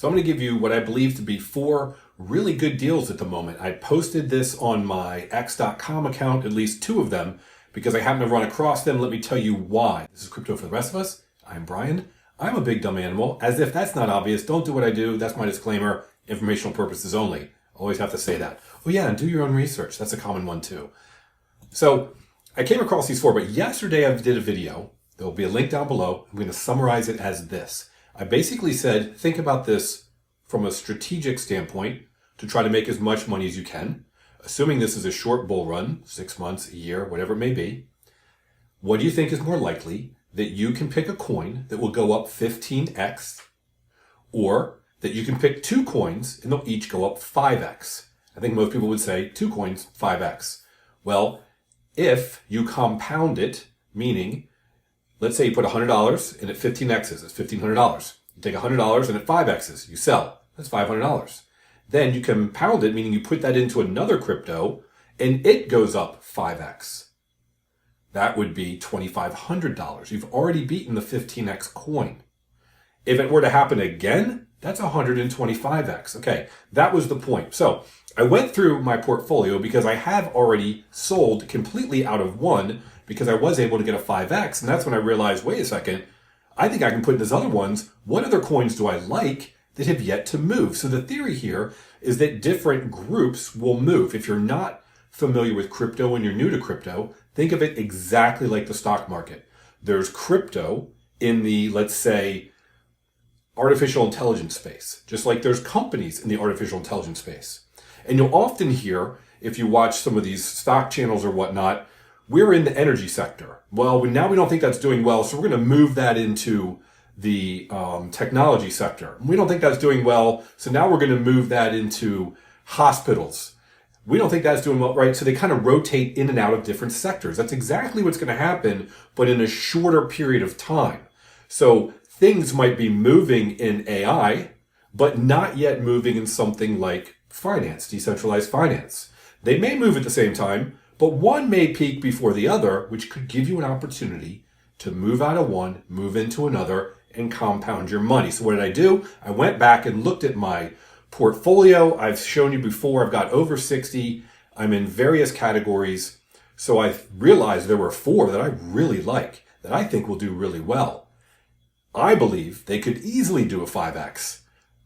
So I'm going to give you what I believe to be 4 really good deals at the moment. I posted this on my X.com account, at least 2 of them, because I happen to run across them. Let me tell you why. This is Crypto for the Rest of Us. I'm Brian. I'm a big dumb animal. As if that's not obvious, don't do what I do. That's my disclaimer. Informational purposes only. Always have to say that. Oh yeah, and do your own research. That's a common one too. So I came across these 4, but yesterday I did a video. There will be a link down below. I'm going to summarize it as this. I basically said, think about this from a strategic standpoint to try to make as much money as you can. Assuming this is a short bull run, 6 months, a year, whatever it may be. What do you think is more likely? That you can pick a coin that will go up 15x, or that you can pick 2 coins and they'll each go up 5x. I think most people would say 2 coins, 5x. Well, if you compound it, meaning, let's say you put $100 and at 15x's, it's $1,500. You take $100 and at 5x's, you sell. That's $500. Then you compound it, meaning you put that into another crypto and it goes up 5x. That would be $2,500. You've already beaten the 15x coin. If it were to happen again, that's 125x. Okay, that was the point. So I went through my portfolio because I have already sold completely out of one because I was able to get a 5x. And that's when I realized, wait a second, I think I can put in these other ones. What other coins do I like that have yet to move? So the theory here is that different groups will move. If you're not familiar with crypto and you're new to crypto, think of it exactly like the stock market. There's crypto in the, let's say, artificial intelligence space, just like there's companies in the artificial intelligence space. And you'll often hear, if you watch some of these stock channels or whatnot, we're in the energy sector. Well, now we don't think that's doing well, so we're going to move that into the technology sector. We don't think that's doing well, so now we're going to move that into hospitals. We don't think that's doing well, right? So they kind of rotate in and out of different sectors. That's exactly what's going to happen, but in a shorter period of time. So things might be moving in AI, but not yet moving in something like finance, decentralized finance. They may move at the same time, but one may peak before the other, which could give you an opportunity to move out of one, move into another, and compound your money. So what did I do? I went back and looked at my portfolio. I've shown you before, I've got over 60. I'm in various categories. So I realized there were 4 that I really like, that I think will do really well. I believe they could easily do a 5x.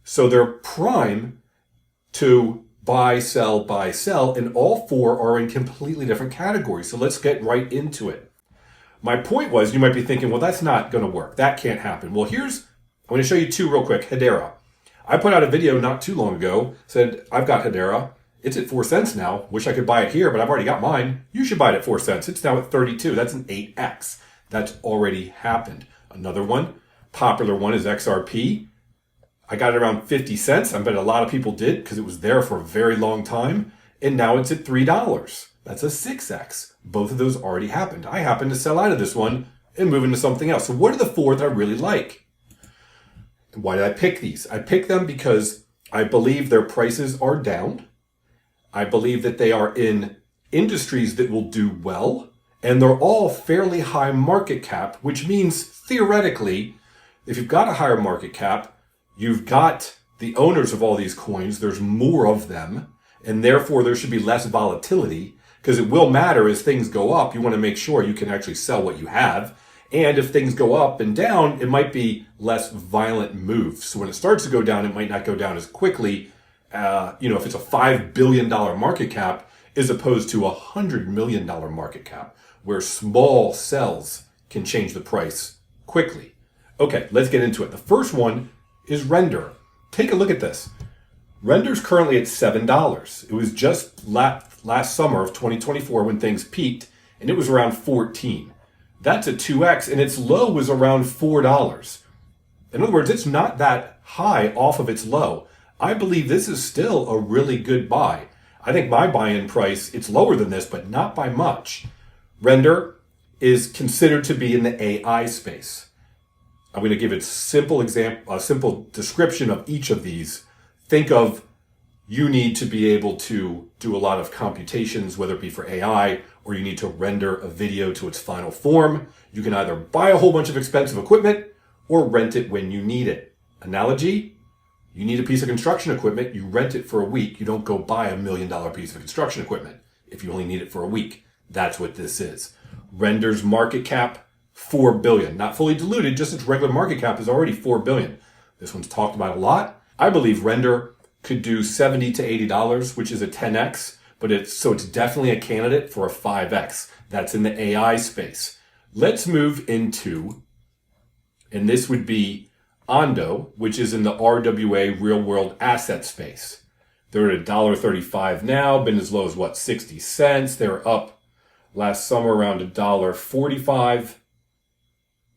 So they're prime to buy, sell, and all 4 are in completely different categories. So let's get right into it. My point was, you might be thinking, well, that's not going to work. That can't happen. Well, I'm going to show you 2 real quick. Hedera. I put out a video not too long ago, said, I've got Hedera. It's at 4 cents now. Wish I could buy it here, but I've already got mine. You should buy it at 4 cents. It's now at 32. That's an 8x. That's already happened. Another one, popular one, is XRP. I got it around 50 cents. I bet a lot of people did because it was there for a very long time. And now it's at $3. That's a 6x. Both of those already happened. I happened to sell out of this one and move into something else. So what are the 4 that I really like? Why did I pick these? I picked them because I believe their prices are down. I believe that they are in industries that will do well. And they're all fairly high market cap, which means theoretically, if you've got a higher market cap, you've got the owners of all these coins, there's more of them, and therefore there should be less volatility, because it will matter as things go up. You want to make sure you can actually sell what you have. And if things go up and down, it might be less violent moves. So when it starts to go down, it might not go down as quickly. If it's a $5 billion market cap, as opposed to a $100 million market cap, where small sells can change the price quickly. Okay, let's get into it. The first one is Render. Take a look at this. Render's currently at $7. It was just last summer of 2024 when things peaked, and it was around 14. That's a 2x, and its low was around $4. In other words, it's not that high off of its low. I believe this is still a really good buy. I think my buy-in price, it's lower than this, but not by much. Render is considered to be in the AI space. I'm going to give a simple description of each of these. Think of, you need to be able to do a lot of computations, whether it be for AI or you need to render a video to its final form. You can either buy a whole bunch of expensive equipment or rent it when you need it. Analogy, You need a piece of construction equipment, you rent it for a week. You don't go buy $1 million piece of construction equipment if you only need it for a week. That's what this is. Render's market cap, $4 billion. Not fully diluted, just its regular market cap is already $4 billion. This one's talked about a lot. I believe Render could do $70 to $80, which is a 10x, but it's definitely a candidate for a 5x. That's in the AI space. Let's move into, and this would be Ando, which is in the RWA real world asset space. They're at $1.35 now, been as low as 60 cents. They were up last summer around $1.45.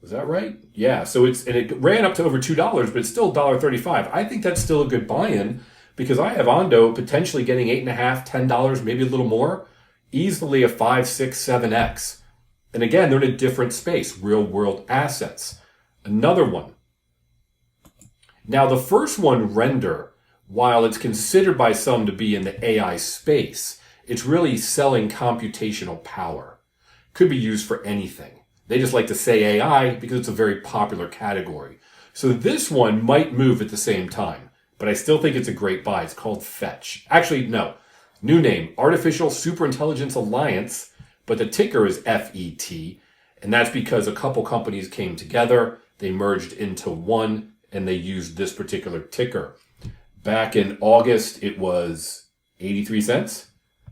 Was that right? Yeah. So it ran up to over $2, but it's still $1.35. I think that's still a good buy-in because I have Ando potentially getting $8.50, $10, maybe a little more, easily a 5, 6, 7x. And again, they're in a different space, real world assets. Another one. Now, the first one, Render, while it's considered by some to be in the AI space, it's really selling computational power. Could be used for anything. They just like to say AI because it's a very popular category. So this one might move at the same time, but I still think it's a great buy. It's called Fetch. Actually, no. New name, Artificial Superintelligence Alliance, but the ticker is FET. And that's because a couple companies came together, they merged into one, and they used this particular ticker. Back in August, it was 83 cents.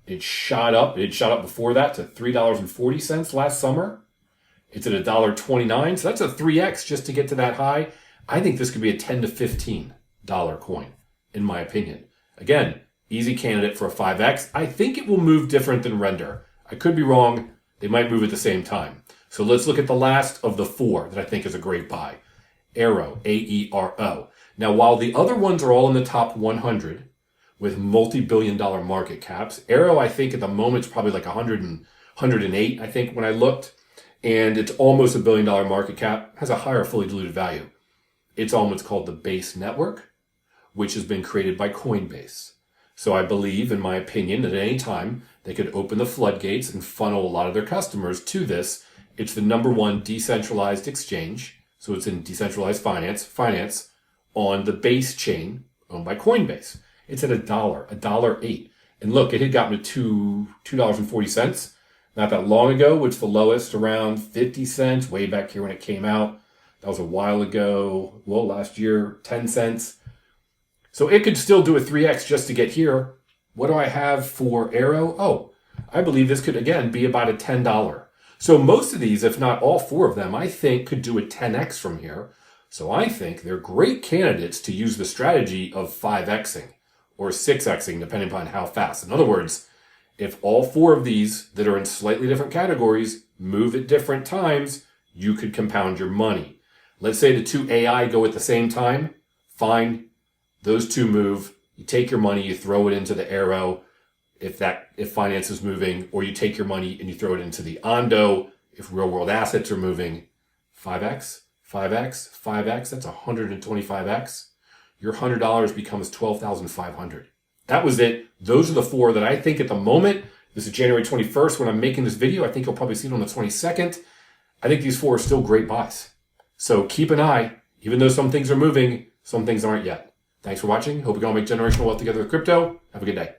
It shot up. It shot up before that to $3.40 last summer. It's at $1.29. So that's a 3x just to get to that high. I think this could be a $10 to $15 coin, in my opinion. Again, easy candidate for a 5x. I think it will move different than Render. I could be wrong. They might move at the same time. So let's look at the last of the four that I think is a great buy. Aero, A-E-R-O. Now, while the other ones are all in the top 100 with multi-billion-dollar market caps, Aero, I think at the moment is probably like 108, I think, when I looked. And it's almost $1 billion market cap, has a higher fully diluted value. It's on what's called the Base Network, which has been created by Coinbase. So I believe, in my opinion, that at any time they could open the floodgates and funnel a lot of their customers to this. It's the #1 decentralized exchange. So it's in decentralized finance on the Base chain owned by Coinbase. It's at $1.08. And look, it had gotten to $2.40 not that long ago, which the lowest around 50 cents, way back here when it came out. That was a while ago. Well, last year, 10 cents. So it could still do a 3x just to get here. What do I have for Aero? Oh, I believe this could, again, be about a $10. So most of these, if not all four of them, I think could do a 10x from here. So I think they're great candidates to use the strategy of 5xing or 6xing, depending upon how fast. In other words, if all four of these that are in slightly different categories move at different times, you could compound your money. Let's say the two AI go at the same time. Fine. Those two move. You take your money, you throw it into the Aero if finance is moving, or you take your money and you throw it into the Ando if real world assets are moving. 5x, 5x, 5x, that's 125x. Your $100 becomes $12,500. That was it. Those are the four that I think at the moment, this is January 21st when I'm making this video. I think you'll probably see it on the 22nd. I think these four are still great buys. So keep an eye. Even though some things are moving, some things aren't yet. Thanks for watching. Hope we can all make generational wealth together with crypto. Have a good day.